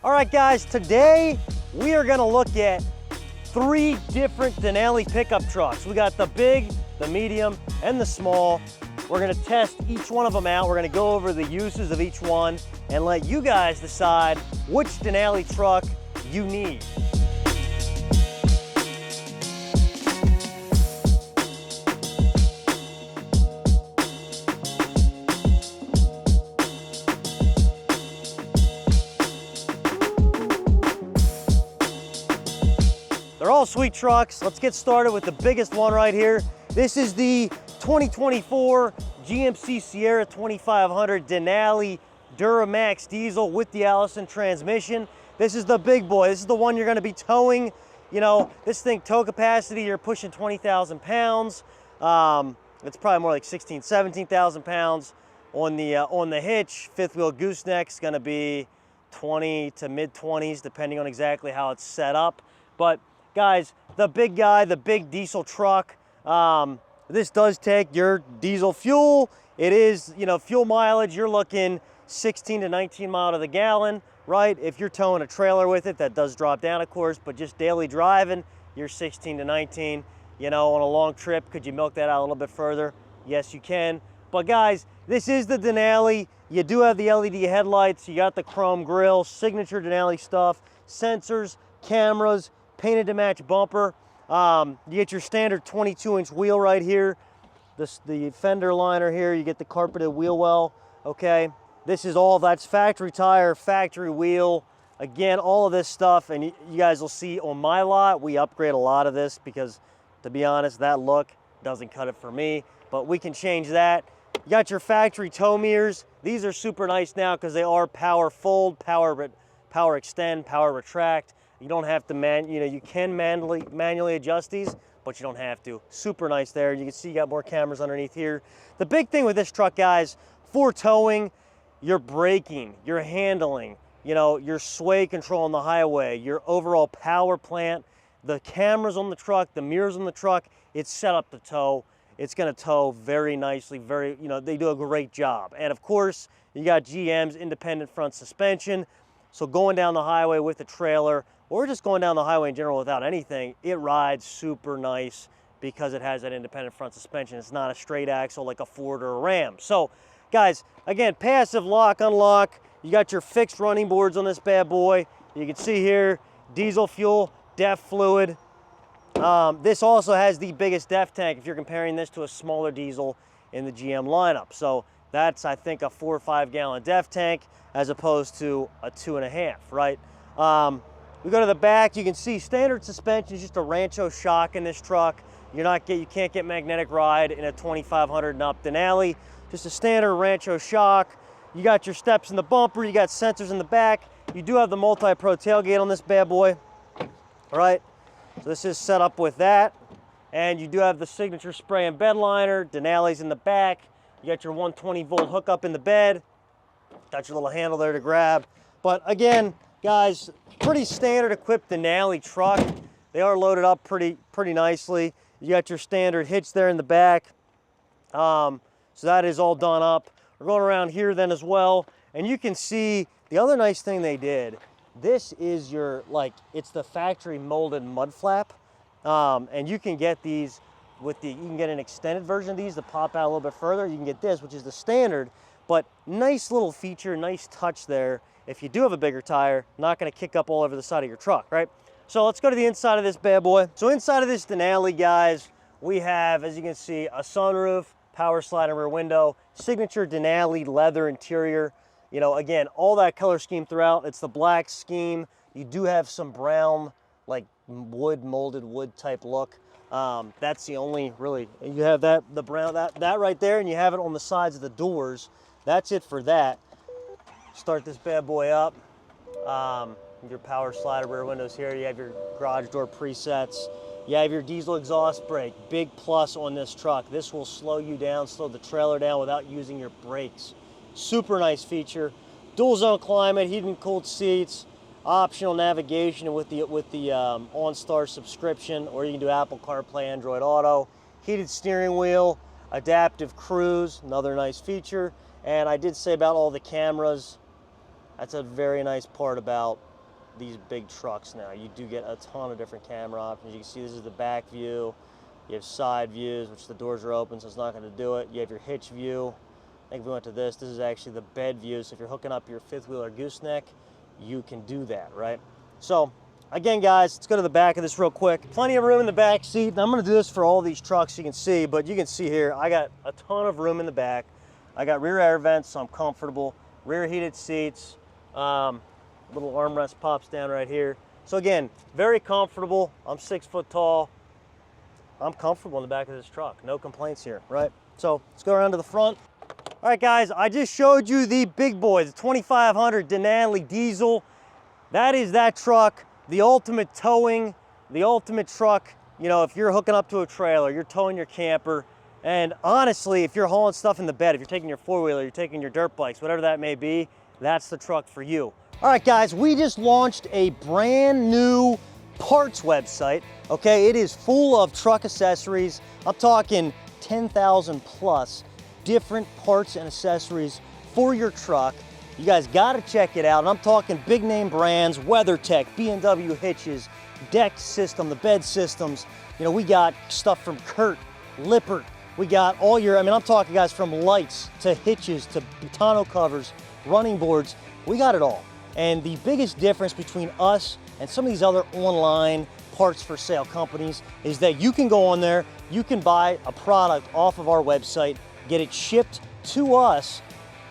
All right, guys, today we are gonna look at 3 different Denali pickup trucks. We got the big, the medium, and the small. We're gonna test each one of them out. We're gonna go over the uses of each one and let you guys decide which Denali truck you need. They're all sweet trucks. Let's get started with the biggest one right here. This is the 2024 GMC Sierra 2500 Denali Duramax diesel with the Allison transmission. This is the big boy. This is the one you're gonna be towing. You know, this thing tow capacity, you're pushing 20,000 pounds. It's probably more like 16, 17,000 pounds. On the hitch, fifth wheel gooseneck's gonna be 20 to mid 20s, depending on exactly how it's set up. But guys, the big guy, the big diesel truck, this does take your diesel fuel. It is, you know, fuel mileage, you're looking 16 to 19 mile to the gallon, right? If you're towing a trailer with it, that does drop down, of course, but just daily driving, you're 16 to 19. You know, on a long trip, could you milk that out a little bit further? Yes, you can. But guys, this is the Denali. You do have the LED headlights, you got the chrome grille, signature Denali stuff, sensors, cameras, painted to match bumper. You get your standard 22-inch wheel right here. The fender liner here, you get the carpeted wheel well, okay? This is all, that's factory tire, factory wheel. Again, all of this stuff, and you guys will see on my lot, we upgrade a lot of this because, to be honest, that look doesn't cut it for me, but we can change that. You got your factory tow mirrors. These are super nice now because they are power fold, power extend, power retract. You don't have to you can manually adjust these, but you don't have to. Super nice there. You can see you got more cameras underneath here. The big thing with this truck, guys, for towing, your braking, your handling, you know, your sway control on the highway, your overall power plant, the cameras on the truck, the mirrors on the truck, it's set up to tow. It's gonna tow very nicely, they do a great job. And of course, you got GM's independent front suspension. So going down the highway with a trailer, or just going down the highway in general without anything, it rides super nice because it has that independent front suspension. It's not a straight axle like a Ford or a Ram. So guys, again, passive lock, unlock. You got your fixed running boards on this bad boy. You can see here, diesel fuel, DEF fluid. This also has the biggest DEF tank if you're comparing this to a smaller diesel in the GM lineup. So that's, I think, a 4 or 5 gallon DEF tank as opposed to a 2.5, right? We go to the back, you can see standard suspension is just a Rancho shock in this truck. You can't get magnetic ride in a 2500 and up Denali. Just a standard Rancho shock. You got your steps in the bumper, you got sensors in the back. You do have the multi-pro tailgate on this bad boy, all right? So this is set up with that. And you do have the signature spray and bed liner, Denali's in the back. You got your 120 volt hookup in the bed. Got your little handle there to grab. But again, guys, pretty standard equipped Denali truck. They are loaded up pretty nicely. You got your standard hitch there in the back. So that is all done up. We're going around here then as well. And you can see the other nice thing they did. This is your, it's the factory molded mud flap. And you can get these you can get an extended version of these to pop out a little bit further. You can get this, which is the standard, but nice little feature, nice touch there. If you do have a bigger tire, not gonna kick up all over the side of your truck, right? So let's go to the inside of this bad boy. So inside of this Denali, guys, we have, as you can see, a sunroof, power sliding rear window, signature Denali leather interior. You know, again, all that color scheme throughout. It's the black scheme. You do have some brown, like molded wood type look. That's the only really, you have that, the brown, that right there, and you have it on the sides of the doors. That's it for that. Start this bad boy up. Your power slider rear windows here. You have your garage door presets. You have your diesel exhaust brake. Big plus on this truck. This will slow you down, slow the trailer down without using your brakes. Super nice feature. Dual zone climate, heated and cooled seats. Optional navigation with the OnStar subscription, or you can do Apple CarPlay, Android Auto. Heated steering wheel, adaptive cruise, another nice feature. And I did say about all the cameras. That's a very nice part about these big trucks now. You do get a ton of different camera options. You can see this is the back view. You have side views, which the doors are open, so it's not going to do it. You have your hitch view. I think if we went to this is actually the bed view. So if you're hooking up your fifth wheel or gooseneck, you can do that, right? So again, guys, let's go to the back of this real quick. Plenty of room in the back seat. And I'm going to do this for all these trucks you can see, but you can see here, I got a ton of room in the back. I got rear air vents, so I'm comfortable. Rear heated seats. Little armrest pops down right here. So again, very comfortable. I'm 6 foot tall. I'm comfortable in the back of this truck. No complaints here, right? So let's go around to the front. All right, guys, I just showed you the big boy, the 2500 Denali diesel. That is that truck, the ultimate towing, the ultimate truck. You know, if you're hooking up to a trailer, you're towing your camper, and honestly, if you're hauling stuff in the bed, if you're taking your four-wheeler, you're taking your dirt bikes, whatever that may be, that's the truck for you. All right, guys, we just launched a brand new parts website, okay? It is full of truck accessories. I'm talking 10,000 plus different parts and accessories for your truck. You guys gotta check it out. And I'm talking big name brands, WeatherTech, B&W hitches, deck system, the bed systems. You know, we got stuff from Kurt, Lippert. We got all your, I mean, I'm talking, guys, from lights to hitches to tonneau covers, running boards. We got it all. And the biggest difference between us and some of these other online parts for sale companies is that you can go on there, you can buy a product off of our website, get it shipped to us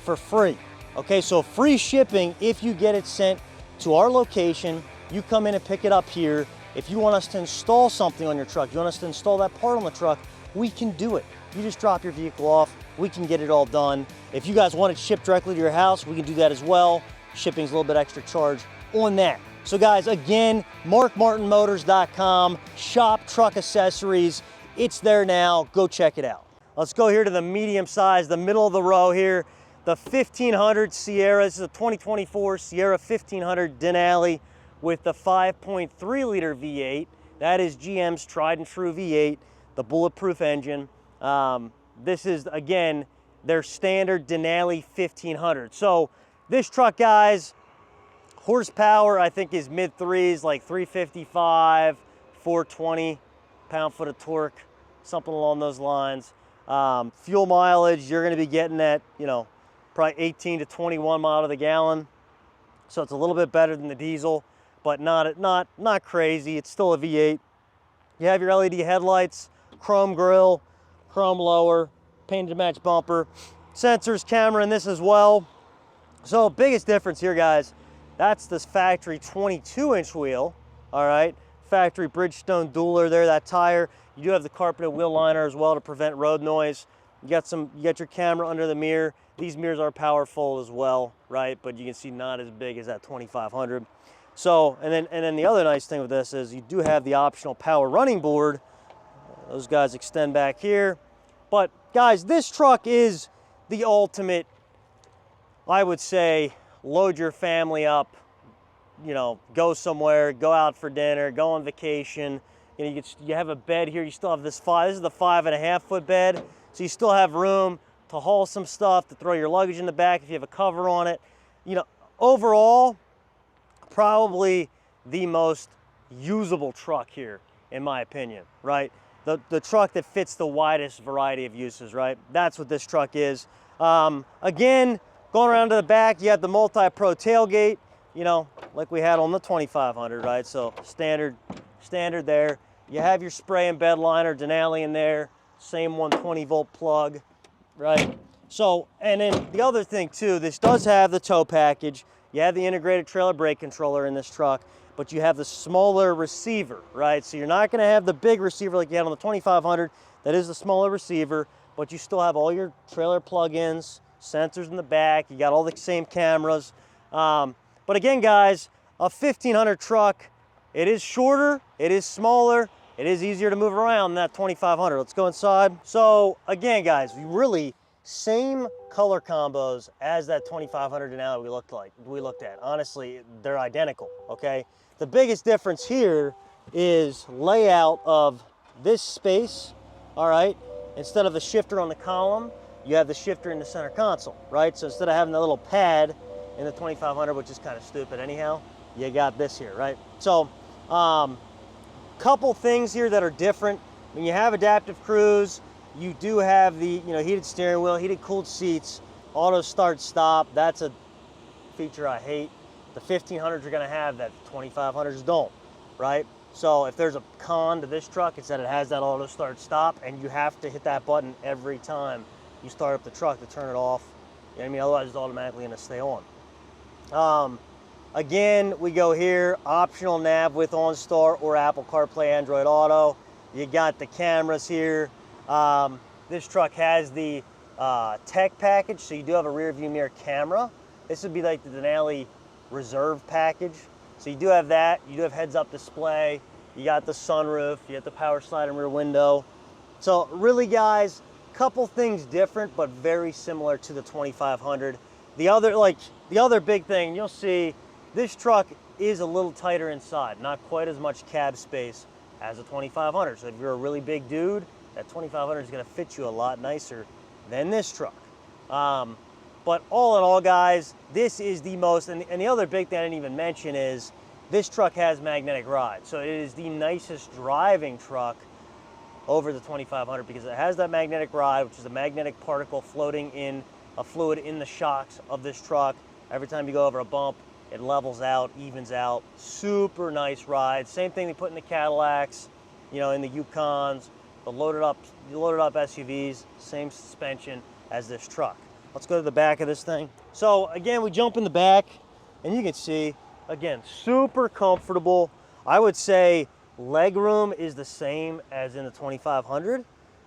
for free. Okay, so free shipping if you get it sent to our location. You come in and pick it up here. If you want us to install something on your truck, you want us to install that part on the truck, we can do it. You just drop your vehicle off, we can get it all done. If you guys want it shipped directly to your house, we can do that as well. Shipping's a little bit extra charge on that. So guys, again, markmartinmotors.com, shop truck accessories. It's there now, go check it out. Let's go here to the medium size, the middle of the row here, the 1500 Sierra. This is a 2024 Sierra 1500 Denali with the 5.3 liter V8. That is GM's tried and true V8, the bulletproof engine. This is, again, their standard Denali 1500. So this truck, guys, horsepower, I think, is mid threes, like 355, 420 pound-foot of torque, something along those lines. Fuel mileage, you're going to be getting at, you know, probably 18 to 21 mile to the gallon. So it's a little bit better than the diesel, but not crazy. It's still a V8. You have your LED headlights, chrome grille, chrome lower, painted to match bumper, sensors, camera in this as well. So biggest difference here, guys, that's this factory 22-inch wheel, all right? Factory Bridgestone dueler there, that tire. You do have the carpeted wheel liner as well to prevent road noise. You got your camera under the mirror. These mirrors are powerful as well, right? But you can see not as big as that 2500. So, and then the other nice thing with this is you do have the optional power running board. Those guys extend back here. But guys, this truck is the ultimate, I would say, load your family up, you know, go somewhere, go out for dinner, go on vacation. You know, you have a bed here. You still have this is the 5.5 foot bed. So you still have room to haul some stuff, to throw your luggage in the back if you have a cover on it. You know, overall, probably the most usable truck here, in my opinion, right? The truck that fits the widest variety of uses, right? That's what this truck is. Again, going around to the back, you have the multi-pro tailgate, you know, like we had on the 2500, right? So standard there. You have your spray and bed liner, Denali in there, same 120 volt plug, right? So, and then the other thing too, this does have the tow package. You have the integrated trailer brake controller in this truck, but you have the smaller receiver, right? So you're not gonna have the big receiver like you had on the 2500. That is the smaller receiver, but you still have all your trailer plug-ins, sensors in the back. You got all the same cameras. But again, guys, a 1500 truck, it is shorter, it is smaller, it is easier to move around than that 2500. Let's go inside. So again, guys, really same color combos as that 2500 Denali we looked at. Honestly, they're identical, okay? The biggest difference here is layout of this space, all right? Instead of the shifter on the column, you have the shifter in the center console, right? So instead of having the little pad in the 2500, which is kind of stupid anyhow. You got this here, right? So, couple things here that are different. When you have adaptive cruise, you do have the heated steering wheel, heated cooled seats, auto start stop. That's a feature I hate. The 1500s are going to have that, 2500s don't, right? So if there's a con to this truck, it's that it has that auto start stop, and you have to hit that button every time you start up the truck to turn it off. You know what I mean? Otherwise it's automatically going to stay on. Again, we go here, optional nav with OnStar or Apple CarPlay, Android Auto. You got the cameras here. This truck has the tech package, so you do have a rear view mirror camera. This would be like the Denali Reserve package. So you do have that. You do have heads-up display. You got the sunroof. You got the power sliding rear window. So really, guys, couple things different, but very similar to the 2500. The other big thing you'll see, this truck is a little tighter inside. Not quite as much cab space as a 2500. So if you're a really big dude, that 2500 is going to fit you a lot nicer than this truck. But all in all, guys, this is the most, and the other big thing I didn't even mention is this truck has magnetic ride. So it is the nicest driving truck over the 2500 because it has that magnetic ride, which is a magnetic particle floating in a fluid in the shocks of this truck. Every time you go over a bump, it levels out, evens out. Super nice ride. Same thing they put in the Cadillacs, in the Yukons, the loaded up SUVs, same suspension as this truck. Let's go to the back of this thing. So again, we jump in the back and you can see, again, super comfortable. I would say leg room is the same as in the 2500,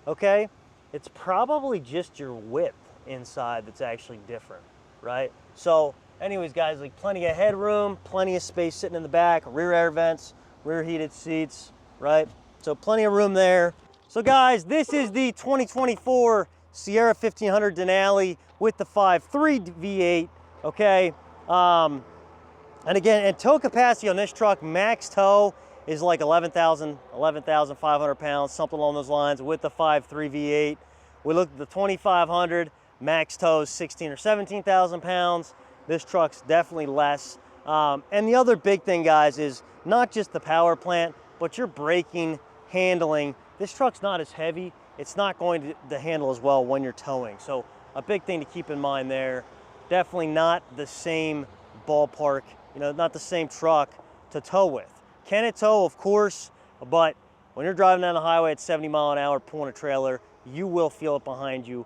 okay? It's probably just your width inside that's actually different, right? So anyways, guys, like plenty of headroom, plenty of space sitting in the back, rear air vents, rear heated seats, right? So plenty of room there. So guys, this is the 2024 Sierra 1500 Denali with the 5.3 V8, okay? And again, and tow capacity on this truck, max tow is like 11,500 pounds, something along those lines with the 5.3 V8. We looked at the 2500, max tow is 16 or 17,000 pounds. This truck's definitely less. And the other big thing, guys, is not just the power plant, but your braking, handling. This truck's not as heavy. It's not going to handle as well when you're towing. So a big thing to keep in mind there. Definitely not the same ballpark, not the same truck to tow with. Can it tow? Of course, but when you're driving down the highway at 70 miles an hour pulling a trailer, you will feel it behind you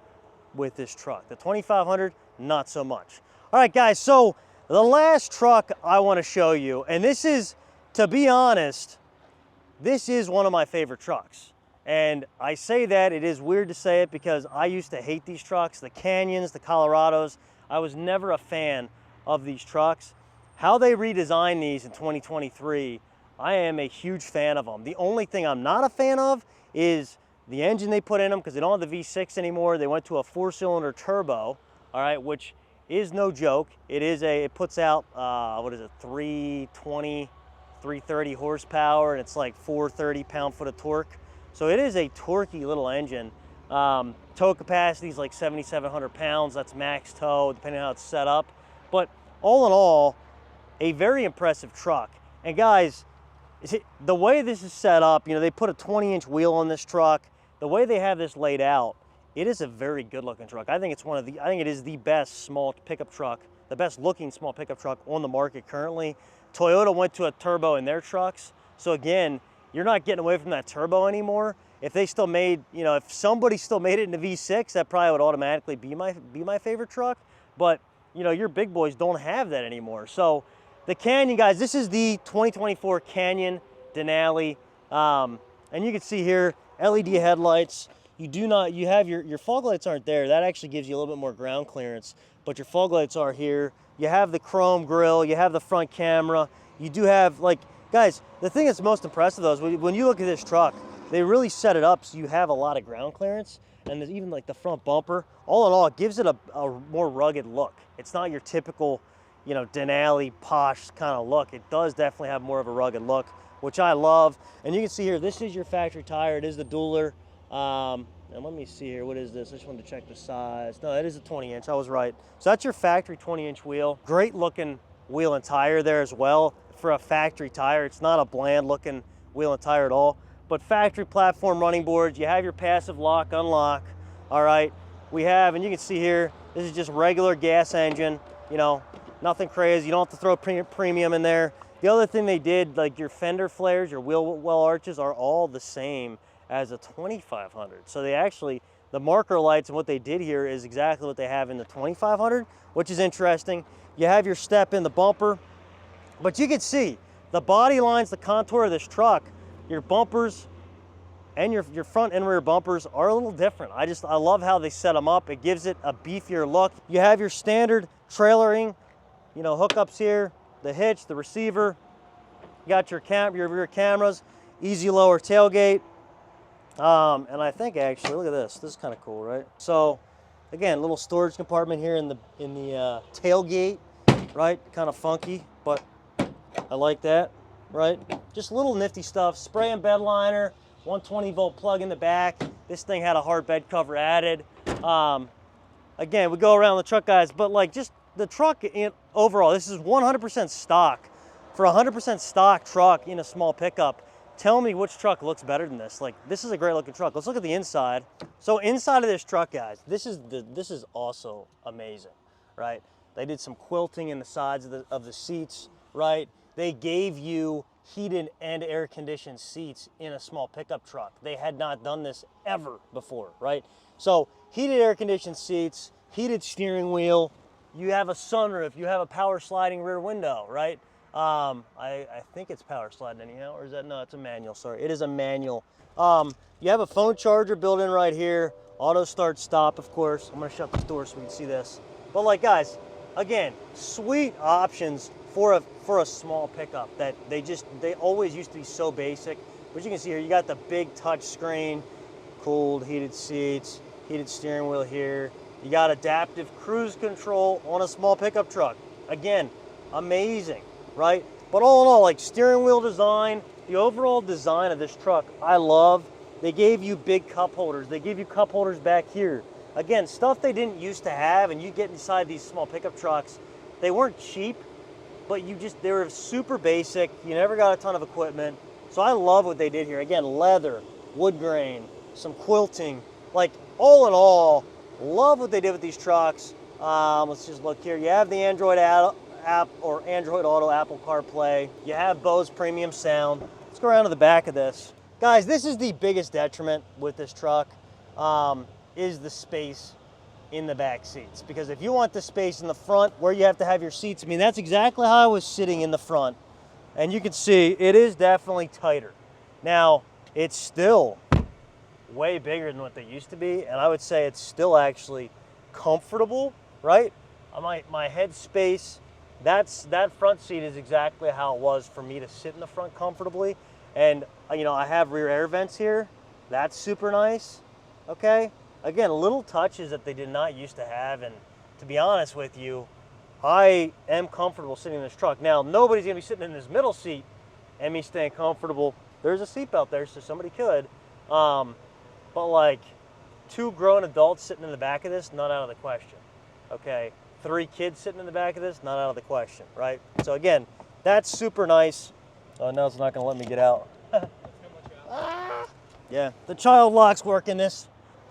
with this truck. The 2500, not so much. All right, guys, so the last truck I want to show you, and this is, to be honest, this is one of my favorite trucks. And I say that, it is weird to say it because I used to hate these trucks, the Canyons, the Colorados. I was never a fan of these trucks. How they redesigned these in 2023, I am a huge fan of them. The only thing I'm not a fan of is the engine they put in them because they don't have the V6 anymore. They went to a 4-cylinder turbo, all right, which is no joke. It puts out, 320, 330 horsepower, and it's like 430 pound-foot of torque. So it is a torquey little engine. Tow capacity is like 7,700 pounds. That's max tow, depending on how it's set up. But all in all, a very impressive truck. And guys, the way this is set up, they put a 20-inch wheel on this truck. The way they have this laid out, it is a very good-looking truck. I think it is the best small pickup truck, the best-looking small pickup truck on the market currently. Toyota went to a turbo in their trucks. So again, you're not getting away from that turbo anymore. If they still made, if somebody still made it in the V6, that probably would automatically be my favorite truck. But, your big boys don't have that anymore. So the Canyon, guys, this is the 2024 Canyon Denali. And you can see here, LED headlights. You have your fog lights aren't there. That actually gives you a little bit more ground clearance, but your fog lights are here. You have the chrome grille, you have the front camera. You do have, guys, the thing that's most impressive though is when you look at this truck, they really set it up so you have a lot of ground clearance, and there's even the front bumper. All in all, it gives it a more rugged look. It's not your typical, Denali posh kind of look. It does definitely have more of a rugged look, which I love. And you can see here, this is your factory tire. It is the Dueler. Now let me see here, what is this? I just wanted to check the size. No, it is a 20-inch, I was right. So that's your factory 20-inch wheel. Great looking wheel and tire there as well for a factory tire. It's not a bland looking wheel and tire at all. But factory platform running boards, you have your passive lock, unlock, all right. We have, and you can see here, this is just regular gas engine, you know, nothing crazy. You don't have to throw premium in there. The other thing they did, like your fender flares, your wheel well arches are all the same as a 2500. So they actually, the marker lights and what they did here is exactly what they have in the 2500, which is interesting. You have your step in the bumper, but you can see the body lines, the contour of this truck, your bumpers and your front and rear bumpers are a little different. I love how they set them up. It gives it a beefier look. You have your standard trailering, you know, hookups here, the hitch, the receiver. You got your rear cameras, easy lower tailgate. And I think actually, look at this. This is kind of cool, right? So again, little storage compartment here in the tailgate, right? Kind of funky, but I like that, right? Just little nifty stuff. Spray and bed liner, 120-volt plug in the back. This thing had a hard bed cover added. Again, we go around the truck, guys, but like just the truck overall, this is 100% stock. For a 100% stock truck in a small pickup, tell me which truck looks better than this. Like, this is a great looking truck. Let's look at the inside. So inside of this truck, guys, this is also amazing, right? They did some quilting in the sides of the seats, right? They gave you heated and air conditioned seats in a small pickup truck. They had not done this ever before, right? So heated air conditioned seats, heated steering wheel, you have a sunroof, you have a power sliding rear window, right? I think it's power sliding anyhow, or is that, no, it's a manual, sorry. It is a manual. You have a phone charger built in right here, auto start stop, of course. I'm gonna shut the door so we can see this. But like, guys, again, sweet options for a small pickup that they always used to be so basic. But you can see here, you got the big touch screen, cooled, heated seats, heated steering wheel here. You got adaptive cruise control on a small pickup truck. Again, amazing, right? But all in all, like steering wheel design, the overall design of this truck, I love. They gave you big cup holders. They gave you cup holders back here. Again, stuff they didn't used to have, and you get inside these small pickup trucks, they weren't cheap, but they were super basic. You never got a ton of equipment. So I love what they did here. Again, leather, wood grain, some quilting, like all in all, love what they did with these trucks. Let's just look here. You have the Android app or Android Auto, Apple CarPlay. You have Bose premium sound. Let's go around to the back of this. Guys, this is the biggest detriment with this truck, is the space in the back seats. Because if you want the space in the front where you have to have your seats, I mean, that's exactly how I was sitting in the front. And you can see it is definitely tighter. Now, it's still way bigger than what they used to be, and I would say it's still actually comfortable, right? My head space, that front seat is exactly how it was for me to sit in the front comfortably. And you know, I have rear air vents here. That's super nice, okay? Again, little touches that they did not used to have, and to be honest with you, I am comfortable sitting in this truck. Now, nobody's gonna be sitting in this middle seat and me staying comfortable. There's a seatbelt there, so somebody could. But like 2 grown adults sitting in the back of this, not out of the question, okay? 3 kids sitting in the back of this, not out of the question, right? So again, that's super nice. Oh, now it's not gonna let me get out. Yeah, the child locks work in this.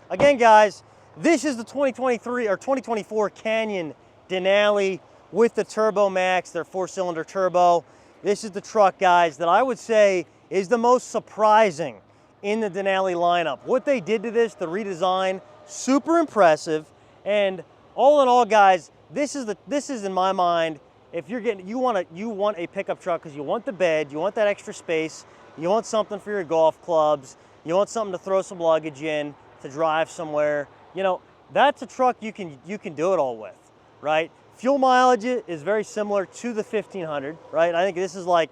Again, guys, this is the 2023 or 2024 Canyon Denali with the Turbo Max, their 4-cylinder turbo. This is the truck, guys, that I would say is the most surprising in the Denali lineup. What they did to this, the redesign, super impressive. And all in all, guys, this is in my mind, if you're getting, you want a pickup truck because you want the bed, you want that extra space, you want something for your golf clubs, you want something to throw some luggage in, to drive somewhere. You know, that's a truck you can do it all with, right? Fuel mileage is very similar to the 1500, right? I think this is like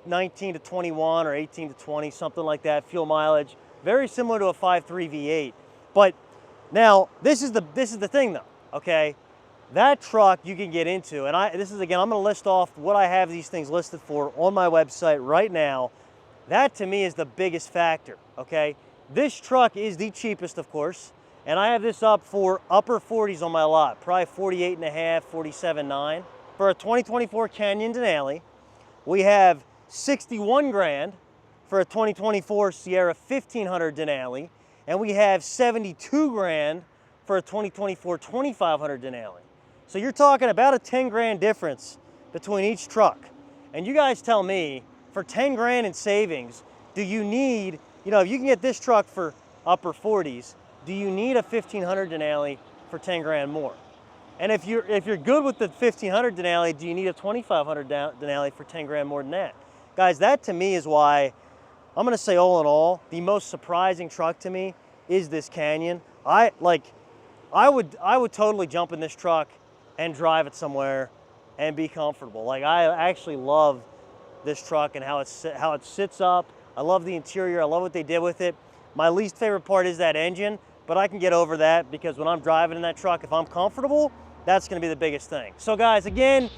19 to 21 or 18 to 20, something like that, fuel mileage. Very similar to a 5.3 V8. But now, this is the thing though, okay? That truck you can get into, and this is, again, I'm gonna list off what I have these things listed for on my website right now. That to me is the biggest factor, okay? This truck is the cheapest, of course, and I have this up for upper 40s on my lot, probably 48 and a half, 47.9. For a 2024 Canyon Denali, we have 61 grand for a 2024 Sierra 1500 Denali, and we have 72 grand for a 2024 2500 Denali. So you're talking about a 10 grand difference between each truck. And you guys tell me, for 10 grand in savings, do you need, you know, if you can get this truck for upper 40s, do you need a 1500 Denali for 10 grand more? And if you're good with the 1500 Denali, do you need a 2500 Denali for 10 grand more than that? Guys, that to me is why, I'm gonna say all in all, the most surprising truck to me is this Canyon. I would totally jump in this truck and drive it somewhere and be comfortable. Like, I actually love this truck and how it sits up. I love the interior, I love what they did with it. My least favorite part is that engine, but I can get over that because when I'm driving in that truck, if I'm comfortable, that's gonna be the biggest thing. So guys, again,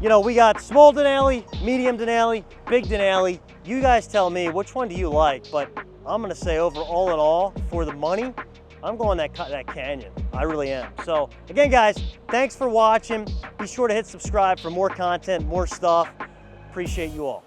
you know, we got small Denali, medium Denali, big Denali. You guys tell me, which one do you like? But I'm gonna say all in all, for the money, I'm going that Canyon. I really am. So again, guys, thanks for watching. Be sure to hit subscribe for more content, more stuff. Appreciate you all.